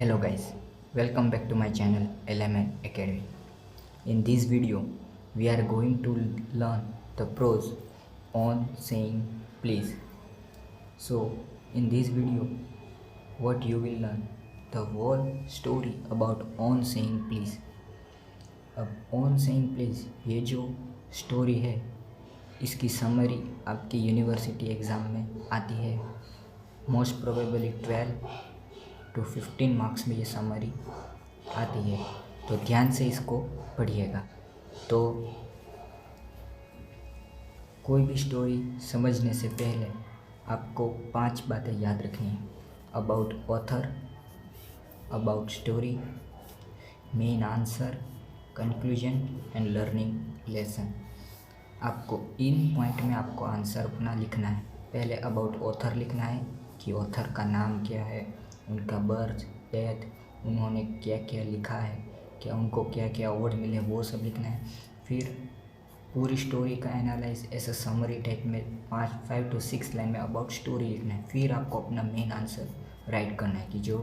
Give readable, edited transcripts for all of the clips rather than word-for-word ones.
Hello guys, welcome back to my channel LMN Academy. In this video, we are going to learn the pros on saying please. So, in this video, what you will learn the whole story about on saying please. अब on saying please ये जो story है इसकी summary आपकी university exam में आती है most probably 12 to 15 marks में ये समरी आती है, तो ध्यान से इसको पढ़िएगा। तो कोई भी स्टोरी समझने से पहले आपको 5 बातें याद रखनी है। About author, about story, main answer, conclusion and learning lesson. आपको इन पॉइंट में आपको आंसर अपना लिखना है। पहले अबाउट ऑथर लिखना है कि ऑथर का नाम क्या है, उनका बर्थ डेथ, उन्होंने क्या क्या लिखा है, क्या उनको क्या क्या अवार्ड मिले, वो सब लिखना है। फिर पूरी स्टोरी का एनालाइज ऐसा समरी टाइप में 5 to 6 लाइन में अबाउट स्टोरी लिखना है। फिर आपको अपना मेन आंसर राइट करना है कि जो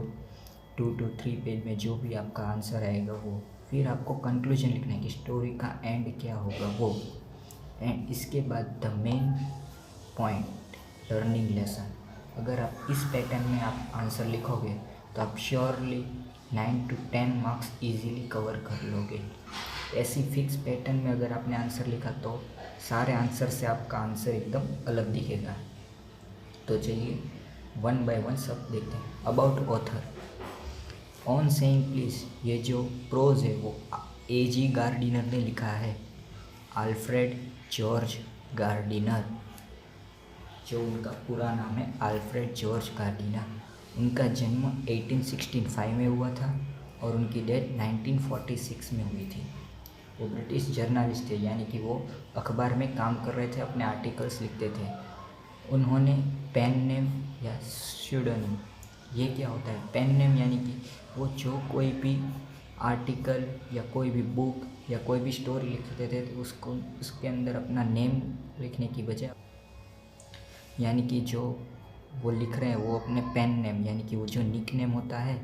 2 to 3 पेज में जो भी आपका आंसर आएगा वो। फिर आपको कंक्लूजन लिखना है कि स्टोरी का एंड क्या होगा वो। एंड इसके बाद the main point learning lesson. अगर आप इस पैटर्न में आप आंसर लिखोगे तो आप surely 9 to 10 marks easily cover कर लोगे। ऐसी फिक्स पैटर्न में अगर आपने आंसर लिखा तो सारे आंसर से आपका आंसर एकदम अलग दिखेगा। तो चलिए वन बाय वन सब देखते हैं। About author, on saying please ये जो प्रोज है वो A.G. गार्डिनर ने लिखा है। अल्फ्रेड जॉर्ज गार्डिनर, जो उनका पूरा नाम है अल्फ्रेड जॉर्ज गार्डिनर। उनका जन्म 1865 में हुआ था और उनकी डेथ 1946 में हुई थी। वो ब्रिटिश जर्नलिस्ट थे, यानी कि वो अखबार में काम कर रहे थे, अपने आर्टिकल्स लिखते थे। उन्होंने पेन नेम या स्यूडोनिम, ये क्या होता है पेन नेम, यानी कि वो जो कोई भी आर्टिकल या कोई भी बुक या कोई भी स्टोरी लिखते थे तो उसको उसके अंदर अपना नेम लिखने की बजाय, यानी कि जो वो लिख रहे हैं वो अपने पेन नेम, यानी कि वो जो निक नेम होता है,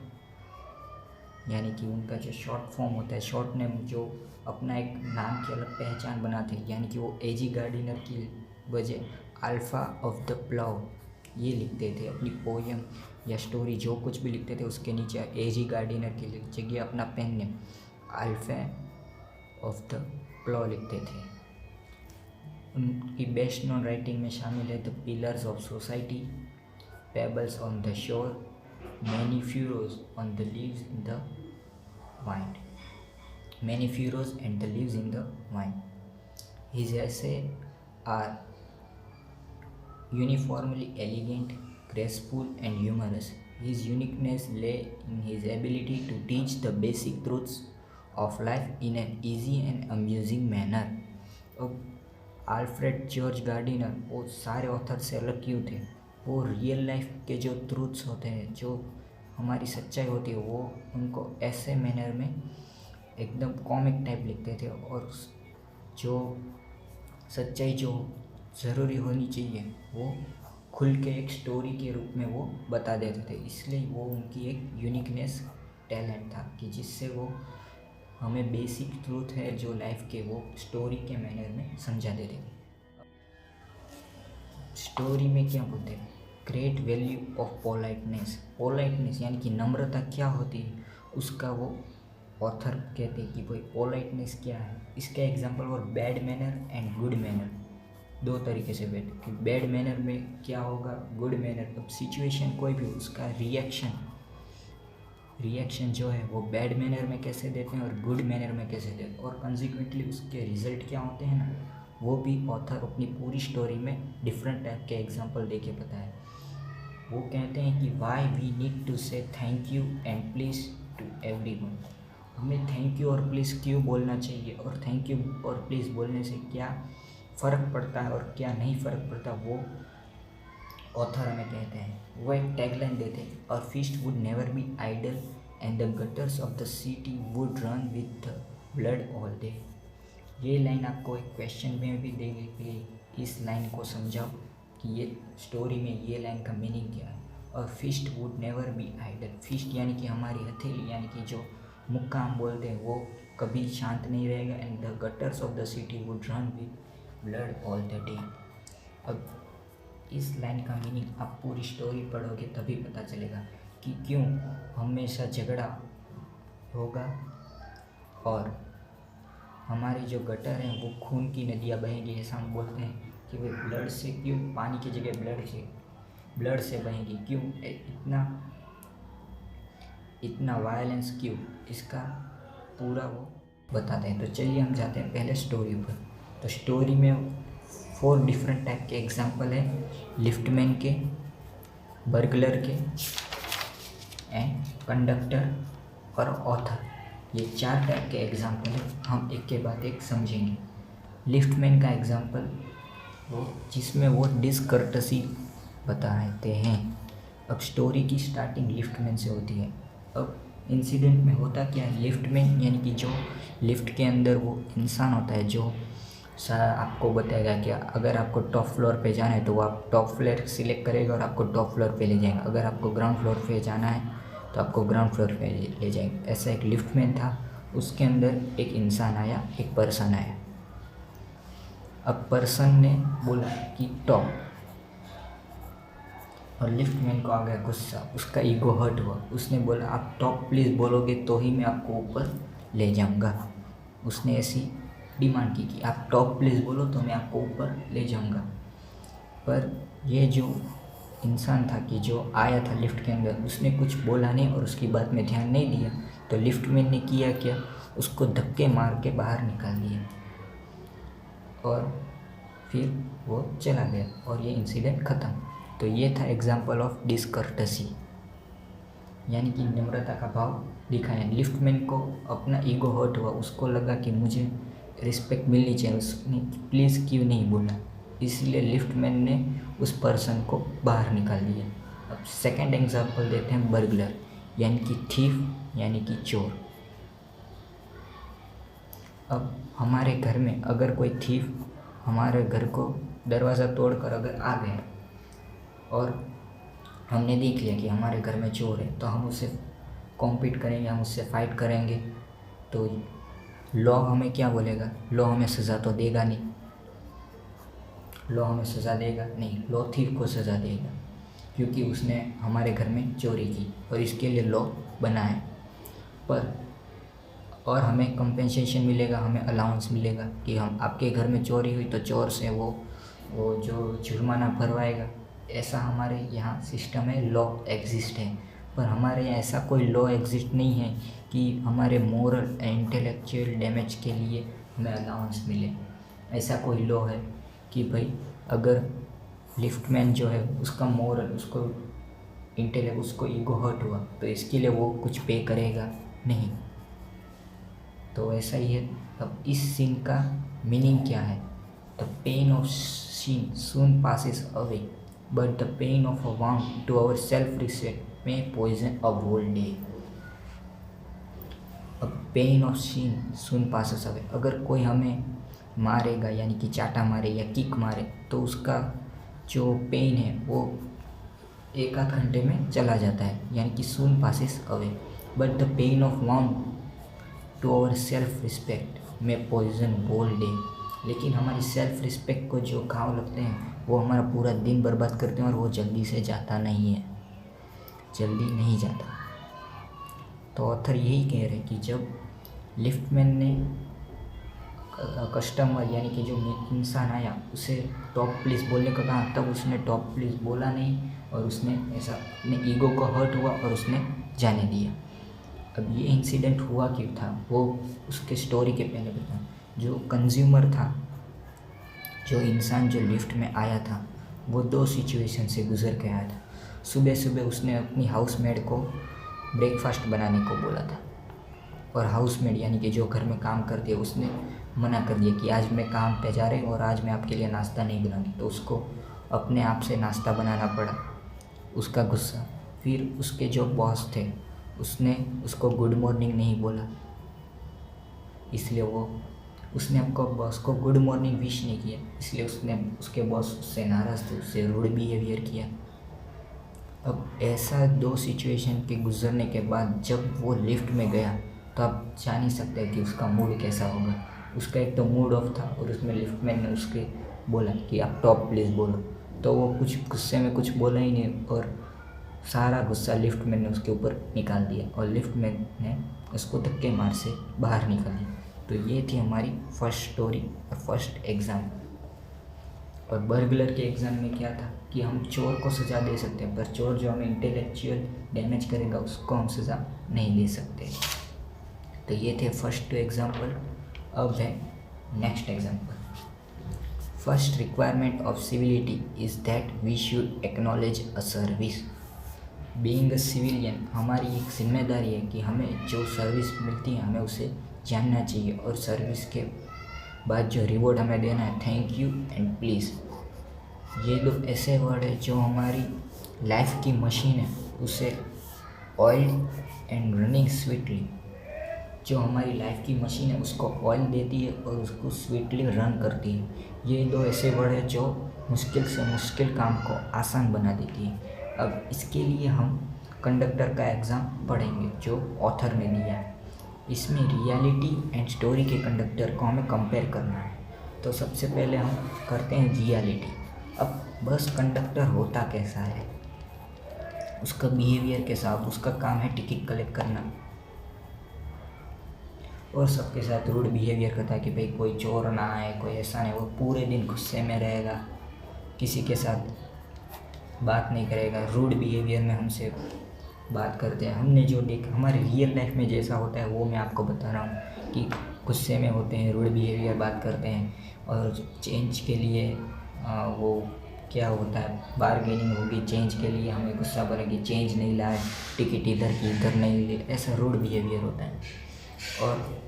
यानी कि उनका जो शॉर्ट फॉर्म होता है, शॉर्ट नेम, जो अपना एक नाम की अलग पहचान बनाते हैं, यानी कि वो A.G. गार्डिनर की वजह अल्फ़ा ऑफ द प्लाउ ये लिखते थे। अपनी पोएम या स्टोरी जो कुछ भी लिखते थे उसके नीचे A.G. गार्डिनर की जगह अपना pen name alpha of the plough लिखते थे। उनकी बेस्ट नोन राइटिंग में शामिल है the pillars of society, pebbles on the shore, many furrows on the leaves in the wind, many furrows and the leaves in the wind. His essay are uniformly elegant, graceful and humorous. His uniqueness lay in his ability to teach the basic truths of life in an easy and amusing manner. अब Alfred George Gardiner वो सारे author से अलग क्यों थे? वो real life के जो ट्रूथ्स होते हैं, जो हमारी सच्चाई होती है, वो उनको ऐसे मैनर में एकदम कॉमिक टाइप लिखते थे और जो सच्चाई जो ज़रूरी होनी चाहिए वो खुल के एक स्टोरी के रूप में वो बता देते थे। इसलिए वो उनकी एक यूनिकनेस टैलेंट था कि जिससे वो हमें बेसिक ट्रूथ है जो लाइफ के वो स्टोरी के मैनर में समझा देते थे। स्टोरी में क्या बोलते हैं? Great value of politeness. Politeness यानी कि नम्रता क्या होती है उसका वो ऑथर कहते हैं कि भाई पोलाइटनेस क्या है। इसका एग्जांपल और bad manner and good manner, दो तरीके से बैठ कि बैड मैनर में क्या होगा, गुड मैनर। अब सिचुएशन कोई भी उसका रिएक्शन जो है वो बैड मैनर में कैसे देते हैं और गुड मैनर में कैसे देते हैं, और कंसिक्वेंटली उसके रिजल्ट क्या होते हैं ना, वो भी ऑथर अपनी पूरी स्टोरी में डिफरेंट टाइप के एग्जांपल दे के बताया। वो कहते हैं कि why we need to say thank you and please to everyone. हमें थैंक यू और प्लीज़ क्यों बोलना चाहिए और थैंक यू और प्लीज़ बोलने से क्या फ़र्क पड़ता है और क्या नहीं फ़र्क पड़ता, वो ऑथर हमें कहते हैं। वो एक टैगलाइन देते हैं, और fist would never be idle and the gutters of the city would run with the blood all day. ये लाइन आपको एक क्वेश्चन में भी देंगे कि इस लाइन को समझाओ कि ये स्टोरी में ये लाइन का मीनिंग क्या है। और fist would never be idle. Fist यानी कि हमारी हथेली, यानी कि जो मुक्का हम बोलते हैं, वो कभी शांत नहीं रहेगा। And the gutters of the city would run with blood all the day. अब इस लाइन का मीनिंग आप पूरी स्टोरी पढ़ोगे तभी पता चलेगा कि क्यों हमेशा झगड़ा होगा और हमारी जो गटर हैं वो खून की नदियाँ बहेंगी। ऐसा हम बोलते हैं कि वे ब्लड से, क्यों पानी की जगह ब्लड से बहेंगी, क्यों इतना वायलेंस क्यों, इसका पूरा वो बताते हैं। तो चलिए हम जाते हैं पहले स्टोरी पर। तो स्टोरी में 4 डिफरेंट टाइप के एग्जाम्पल हैं, लिफ्टमैन के, बर्गलर के एंड कंडक्टर और ऑथर। ये 4 टाइप के एग्जाम्पल हैं, हम एक के बाद एक समझेंगे। लिफ्टमैन का एग्जाम्पल वो जिसमें वो डिसकर्टसी बताते हैं। अब स्टोरी की स्टार्टिंग लिफ्टमैन से होती है। अब इंसिडेंट में होता क्या है, लिफ्टमैन यानी कि जो लिफ्ट के अंदर वो इंसान होता है जो आपको बताएगा कि अगर आपको टॉप फ्लोर पे जाना है तो वो आप टॉप फ्लोर सिलेक्ट करेगा और आपको टॉप फ्लोर पे ले जाएगा। अगर आपको ग्राउंड फ्लोर पे जाना है तो आपको ग्राउंड फ्लोर पे ले जाएगा। ऐसा एक लिफ्टमैन था, उसके अंदर एक इंसान आया, एक पर्सन आया। अब पर्सन ने बोला कि टॉप, और लिफ्टमैन को आ गया गुस्सा, उसका ईगो हर्ट हुआ। उसने बोला आप टॉप प्लीज़ बोलोगे तो ही मैं आपको ऊपर ले जाऊंगा। उसने ऐसी डिमांड की कि आप टॉप प्लीज़ बोलो तो मैं आपको ऊपर ले जाऊंगा। पर ये जो इंसान था कि जो आया था लिफ्ट के अंदर, उसने कुछ बोला नहीं और उसकी बात में ध्यान नहीं दिया। तो लिफ्टमैन ने किया क्या, उसको धक्के मार के बाहर निकाल दिया और फिर वो चला गया और ये इंसिडेंट ख़त्म। तो ये था एग्जाम्पल ऑफ डिसकर्टसी, यानी कि नम्रता का भाव दिखाया। लिफ्टमैन को अपना ईगो हर्ट हुआ, उसको लगा कि मुझे रिस्पेक्ट मिलनी चाहिए, उसने प्लीज़ क्यों नहीं बोला, इसलिए लिफ्टमैन ने उस पर्सन को बाहर निकाल दिया। अब सेकंड एग्जाम्पल देते हैं बर्गलर, यानी कि थीफ, यानी कि चोर। अब हमारे घर में अगर कोई थीफ हमारे घर को दरवाज़ा तोड़कर अगर आ गया और हमने देख लिया कि हमारे घर में चोर है, तो हम उससे कॉम्पीट करेंगे, हम उससे फाइट करेंगे। तो लॉ हमें क्या बोलेगा, लॉ हमें सज़ा तो देगा नहीं, लॉ हमें सज़ा देगा नहीं, लॉ थीफ को सज़ा देगा क्योंकि उसने हमारे घर में चोरी की और इसके लिए लॉ बना है। पर और हमें कंपेंसेशन मिलेगा, हमें अलाउंस मिलेगा कि हम आपके घर में चोरी हुई तो चोर से वो जो जुर्माना भरवाएगा। ऐसा हमारे यहाँ सिस्टम है, लॉ एग्जिस्ट है। पर हमारे यहाँ ऐसा कोई लॉ एग्जिस्ट नहीं है कि हमारे मोरल एंड इंटेलेक्चुअल डैमेज के लिए हमें अलाउंस मिले। ऐसा कोई लॉ है कि भाई अगर लिफ्टमैन जो है उसका मोरल, उसको इंटेलेक्ट, उसको ईगो हर्ट हुआ तो इसके लिए वो कुछ पे करेगा नहीं। तो ऐसा ही है। अब इस सीन का मीनिंग क्या है, the pain of sin soon passes away, but the pain of a wound to our self-respect may poison a whole day. अब pain of sin soon passes away, अगर कोई हमें मारेगा यानी कि चाटा मारे या किक मारे तो उसका जो पेन है वो 1-8 घंटे में चला जाता है, यानी कि soon passes away, but the pain of wound to our self-respect may poison whole day. लेकिन हमारी सेल्फ रिस्पेक्ट को जो घाव लगते हैं वो हमारा पूरा दिन बर्बाद करते हैं और वो जल्दी से जाता नहीं है, जल्दी नहीं जाता। तो ऑथर यही कह रहे हैं कि जब लिफ्टमैन ने कस्टमर यानी कि जो इंसान आया उसे टॉप प्लीज़ बोलने को कहा, तब उसने टॉप प्लीज़ बोला नहीं और उसने ऐसा अपने ईगो को हर्ट हुआ और उसने जाने दिया। अब ये इंसिडेंट हुआ क्यों था वो उसके स्टोरी के पहले बताऊँ। जो कंज्यूमर था, जो इंसान जो लिफ्ट में आया था, वो 2 सिचुएशन से गुजर के आया था। सुबह सुबह उसने अपनी हाउसमेड को ब्रेकफास्ट बनाने को बोला था और हाउसमेड यानी कि जो घर में काम करती है उसने मना कर दिया कि आज मैं काम पे जा रही हूँ और आज मैं आपके लिए नाश्ता नहीं बनाऊंगी। तो उसको अपने आप से नाश्ता बनाना पड़ा, उसका गुस्सा। फिर उसके जो बॉस थे उसने उसको गुड मॉर्निंग नहीं बोला, इसलिए उसने आपको बॉस को गुड मॉर्निंग विश नहीं किया, इसलिए उसके बॉस उससे नाराज़ थे, उससे रूड बिहेवियर किया। अब ऐसा दो सिचुएशन के गुजरने के बाद जब वो लिफ्ट में गया तो आप जान ही सकते हैं कि उसका मूड कैसा होगा। उसका एक तो मूड ऑफ था और उसमें लिफ्टमैन ने उसके बोला कि आप टॉप प्लीज़ बोलो, तो वो कुछ गुस्से में कुछ बोला ही नहीं और सारा गुस्सा लिफ्टमैन ने उसके ऊपर निकाल दिया और लिफ्टमैन ने उसको धक्के मार से बाहर निकाल दिया। तो ये थी हमारी फर्स्ट स्टोरी और फर्स्ट एग्ज़ाम। और बर्गलर के एग्ज़ाम में क्या था कि हम चोर को सज़ा दे सकते हैं, पर चोर जो हमें इंटेलेक्चुअल डैमेज करेगा उसको हम सज़ा नहीं दे सकते। तो ये थे फर्स्ट 2 एग्जाम्पल। अब है next example. First requirement of civility is that we should acknowledge a service. Being a civilian हमारी एक जिम्मेदारी है कि हमें जो सर्विस मिलती है हमें उसे जानना चाहिए और सर्विस के बाद जो रिवॉर्ड हमें देना है, थैंक यू एंड प्लीज़। ये दो ऐसे वर्ड है जो हमारी लाइफ की मशीन है उसे ऑयल एंड रनिंग स्वीटली, जो हमारी लाइफ की मशीन है उसको ऑयल देती है और उसको स्वीटली रन करती है। ये दो ऐसे वर्ड है जो मुश्किल से मुश्किल काम को आसान बना देती है। अब इसके लिए हम कंडक्टर का एग्ज़ाम पढ़ेंगे जो ऑथर ने दिया है। इसमें रियलिटी एंड स्टोरी के कंडक्टर को हमें कंपेयर करना है। तो सबसे पहले हम करते हैं रियलिटी। अब बस कंडक्टर होता कैसा है, उसका बिहेवियर कैसा। अब उसका काम है टिकट कलेक्ट करना और सबके साथ रूड बिहेवियर करता है कि भाई कोई चोर ना आए, कोई ऐसा नहीं। वो पूरे दिन गुस्से में रहेगा, किसी के साथ बात नहीं करेगा, रूड बिहेवियर में हमसे बात करते हैं। हमने जो देखा हमारे रियल लाइफ में जैसा होता है वो मैं आपको बता रहा हूँ कि गुस्से में होते हैं, रूड बिहेवियर बात करते हैं और चेंज के लिए वो क्या होता है, बारगेनिंग होगी, चेंज के लिए हमें गुस्सा करेंगे, चेंज नहीं लाए, टिकट इधर की इधर नहीं ले, ऐसा रूड बिहेवियर होता है। और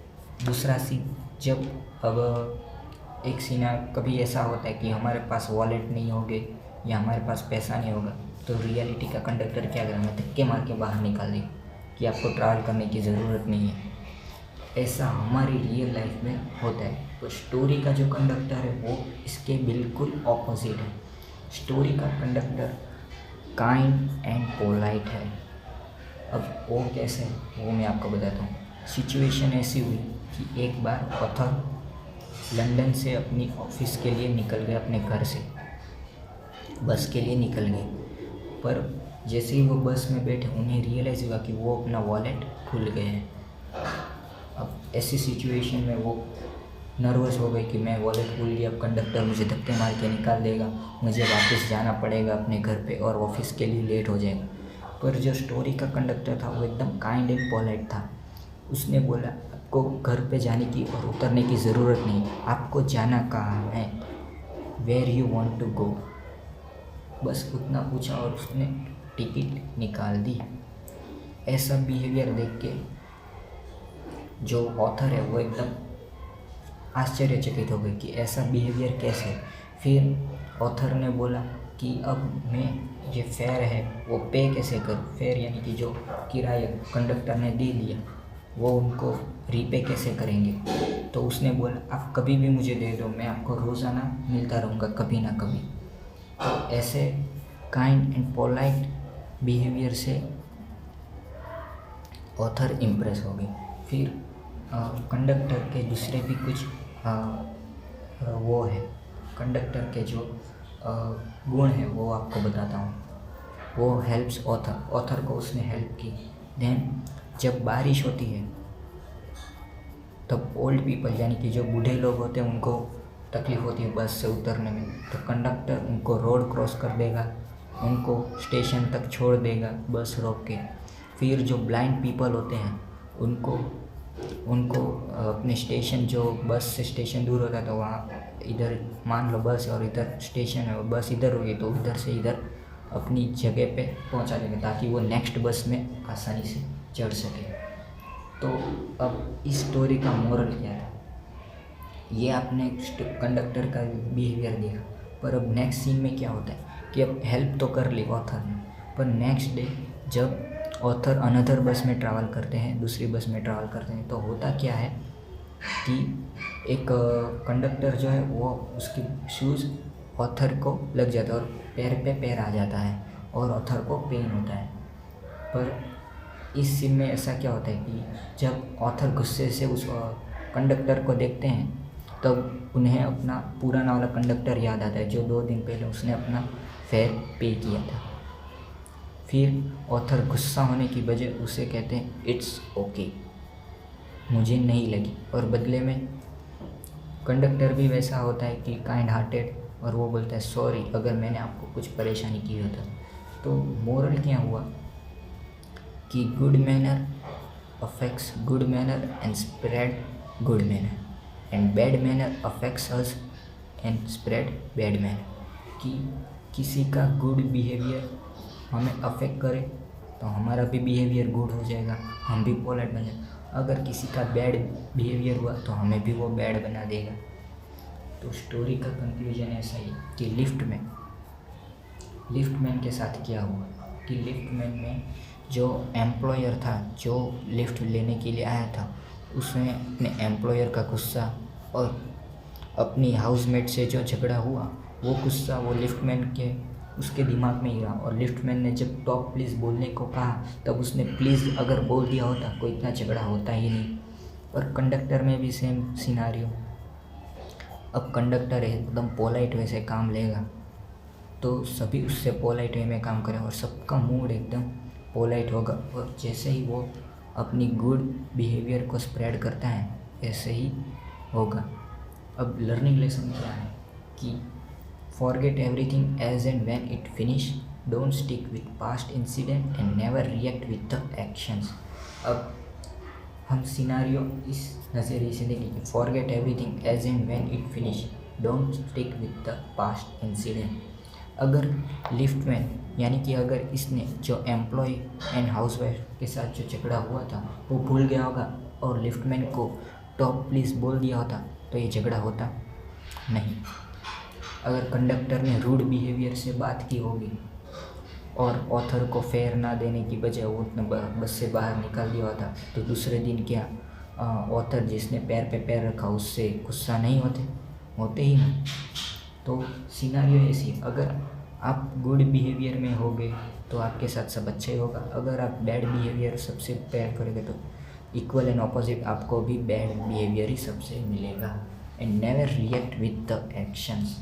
दूसरा सीन, जब अब एक सीन कभी ऐसा होता है कि हमारे पास वॉलेट नहीं होगे या हमारे पास पैसा नहीं होगा, तो रियलिटी का कंडक्टर क्या करेंगे, धक्के मार के बाहर निकाल देगा कि आपको ट्रैवल करने की ज़रूरत नहीं है। ऐसा हमारी रियल लाइफ में होता है। तो स्टोरी का जो कंडक्टर है वो इसके बिल्कुल ऑपोजिट है। स्टोरी का कंडक्टर काइंड एंड पोलाइट है। अब वो कैसे है वो मैं आपको बताता हूँ। सिचुएशन ऐसी हुई कि एक बार ऑथर लंदन से अपनी ऑफिस के लिए निकल गए, अपने घर से बस के लिए निकल गए, पर जैसे ही वो बस में बैठे उन्हें रियलाइज़ हुआ कि वो अपना वॉलेट भूल गए हैं। अब ऐसी सिचुएशन में वो नर्वस हो गई कि मैं वॉलेट भूल गया, अब कंडक्टर मुझे धक्के मार के निकाल देगा, मुझे वापस जाना पड़ेगा अपने घर पे और ऑफिस के लिए लेट हो जाएगा। पर जो स्टोरी का कंडक्टर था वो एकदम काइंड एंड पोलाइट था। उसने बोला आपको घर पे जाने की और उतरने की ज़रूरत नहीं, आपको जाना कहाँ है, where you want to go, बस उतना पूछा और उसने टिकट निकाल दी। ऐसा बिहेवियर देख के जो ऑथर है वो एकदम आश्चर्यचकित हो गई कि ऐसा बिहेवियर कैसे। फिर ऑथर ने बोला कि अब मैं ये फेयर है वो पे कैसे करूँ, फेयर यानी कि जो किराया कंडक्टर ने दे दिया वो उनको रीपे कैसे करेंगे। तो उसने बोला आप कभी भी मुझे दे दो, मैं आपको रोज़ाना मिलता रहूँगा कभी ना कभी। तो ऐसे काइंड एंड पोलाइट बिहेवियर से ऑथर इम्प्रेस हो गए। फिर कंडक्टर के दूसरे भी कुछ वो है, कंडक्टर के जो गुण हैं वो आपको बताता हूँ। वो हेल्प्स ऑथर को उसने हेल्प की। देन जब बारिश होती है तब ओल्ड पीपल यानी कि जो बूढ़े लोग होते हैं उनको तकलीफ़ होती है बस से उतरने में, तो कंडक्टर उनको रोड क्रॉस कर देगा, उनको स्टेशन तक छोड़ देगा बस रोक के। फिर जो ब्लाइंड पीपल होते हैं उनको अपने स्टेशन, जो बस से स्टेशन दूर होता है तो वहाँ इधर मान लो बस और इधर स्टेशन है और बस इधर होगी तो उधर से इधर अपनी जगह पे पहुँचा देंगे ताकि वो नेक्स्ट बस में आसानी से चढ़ सके। तो अब इस स्टोरी का मोरल क्या है, ये आपने कंडक्टर का बिहेवियर देखा, पर अब नेक्स्ट सीन में क्या होता है कि अब हेल्प तो कर ली ऑथर ने, पर नेक्स्ट डे जब ऑथर अनदर बस में ट्रैवल करते हैं, दूसरी बस में ट्रैवल करते हैं, तो होता क्या है कि एक कंडक्टर जो है वो उसके शूज़ ऑथर को लग जाता है और पैर पे पैर आ जाता है। और ऑथर को पेन होता है। पर इस सीन में ऐसा क्या होता है कि जब ऑथर गुस्से से उस कंडक्टर को देखते हैं तब उन्हें अपना पुराना वाला कंडक्टर याद आता है जो 2 दिन पहले उसने अपना फेयर पे किया था। फिर ऑथर गुस्सा होने की वजह उसे कहते हैं इट्स ओके, मुझे नहीं लगी, और बदले में कंडक्टर भी वैसा होता है कि काइंड हार्टेड, और वो बोलता है सॉरी अगर मैंने आपको कुछ परेशानी की हो तो मोरल क्या हुआ कि good manner affects good manner and spread good manner, and bad manner affects us and spread bad manner. कि किसी का गुड बिहेवियर हमें अफेक्ट करे तो हमारा भी बिहेवियर गुड हो जाएगा, हम भी पोलाइट बन जाएंगे। अगर किसी का बैड बिहेवियर हुआ तो हमें भी वो बैड बना देगा। तो स्टोरी का कंक्लूजन ऐसा ही कि लिफ्टमैन के साथ क्या हुआ कि लिफ्टमैन में जो एम्प्लॉयर था, जो लिफ्ट लेने के लिए आया था, उसने अपने एम्प्लॉयर का गुस्सा और अपनी हाउसमेट से जो झगड़ा हुआ वो गुस्सा वो लिफ्टमैन के उसके दिमाग में ही रहा। और लिफ्टमैन ने जब टॉप प्लीज़ बोलने को कहा तब उसने प्लीज़ अगर बोल दिया होता कोई इतना झगड़ा होता ही नहीं। और कंडक्टर में भी सेम सिनारियो। अब कंडक्टर एकदम पोलाइट वे से काम लेगा तो सभी उससे पोलाइट वे में काम करें और सबका मूड एकदम पोलाइट होगा। और जैसे ही वो अपनी गुड बिहेवियर को स्प्रेड करता है ऐसे ही होगा। अब लर्निंग लेसन क्या है कि forget everything as and when it finish, don't stick with past incident and never react with the actions. अब हम सिनारियो इस नज़रिए से देखेंगे, forget everything as and when it finish, don't stick with the past incident. अगर liftman यानी कि अगर इसने जो एम्प्लॉय एंड हाउसवाइफ के साथ जो झगड़ा हुआ था वो भूल गया होगा और लिफ्टमैन को टॉप प्लीज़ बोल दिया होता तो ये झगड़ा होता नहीं। अगर कंडक्टर ने रूड बिहेवियर से बात की होगी और ऑथर को फेयर ना देने की बजाय वो बस से बाहर निकाल दिया होता तो दूसरे दिन क्या ऑथर जिसने पैर पे पैर रखा उससे गुस्सा नहीं होते ही नहीं। तो सिनारियो ऐसी, अगर आप गुड बिहेवियर में होगे तो आपके साथ सब अच्छा ही होगा। अगर आप बैड बिहेवियर सबसे पैर करेंगे तो इक्वल एंड ऑपोजिट आपको भी बैड बिहेवियर ही सबसे मिलेगा। And never react with the actions.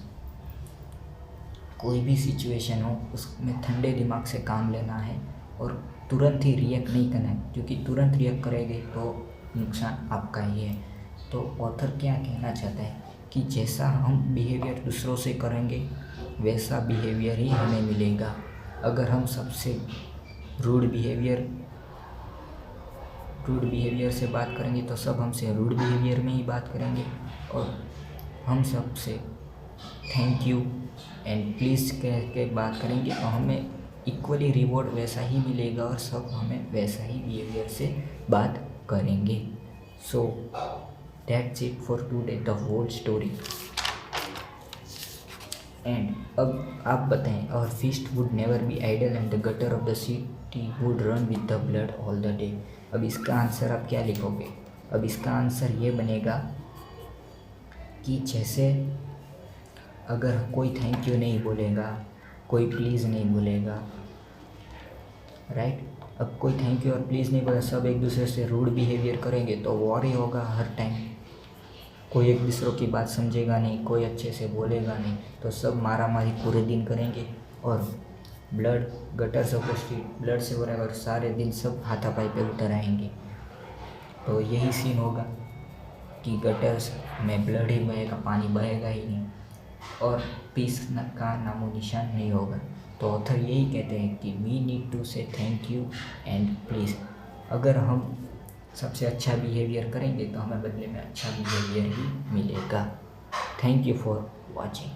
कोई भी सिचुएशन हो उसमें ठंडे दिमाग से काम लेना है और तुरंत ही रिएक्ट नहीं करना है, क्योंकि तुरंत रिएक्ट करेंगे तो नुकसान आपका ही है। तो ऑथर क्या कहना चाहता है कि जैसा हम बिहेवियर दूसरों से करेंगे वैसा बिहेवियर ही हमें मिलेगा। अगर हम सबसे रूड बिहेवियर से बात करेंगे तो सब हमसे रूड बिहेवियर में ही बात करेंगे, और हम सबसे थैंक यू एंड प्लीज़ कह के बात करेंगे तो हमें इक्वली रिवॉर्ड वैसा ही मिलेगा और सब हमें वैसा ही बिहेवियर से बात करेंगे। So that's it for today, the whole story. And अब आप बताएं, our fist would never be idle and the gutter of the city would run with the blood all the day. अब इसका आंसर आप क्या लिखोगे? अब इसका आंसर ये बनेगा कि जैसे अगर कोई थैंक यू नहीं बोलेगा, कोई प्लीज़ नहीं बोलेगा, राइट। अब कोई थैंक यू और प्लीज़ नहीं बोलेगा, सब एक दूसरे से रूड बिहेवियर करेंगे तो वॉर ही होगा हर टाइम। कोई एक दूसरों की बात समझेगा नहीं, कोई अच्छे से बोलेगा नहीं, तो सब मारा मारी पूरे दिन करेंगे और blood gutters of the street, blood से भरा और सारे दिन सब हाथापाई पे उतर आएंगे। तो यही सीन होगा कि गटर्स में ब्लड ही बहेगा, पानी बहेगा ही नहीं और पीस का नामो निशान नहीं होगा। तो ऑथर यही कहते हैं कि we need to say thank you and please. अगर हम सबसे अच्छा बिहेवियर करेंगे तो हमें बदले में अच्छा बिहेवियर ही मिलेगा। Thank you for watching.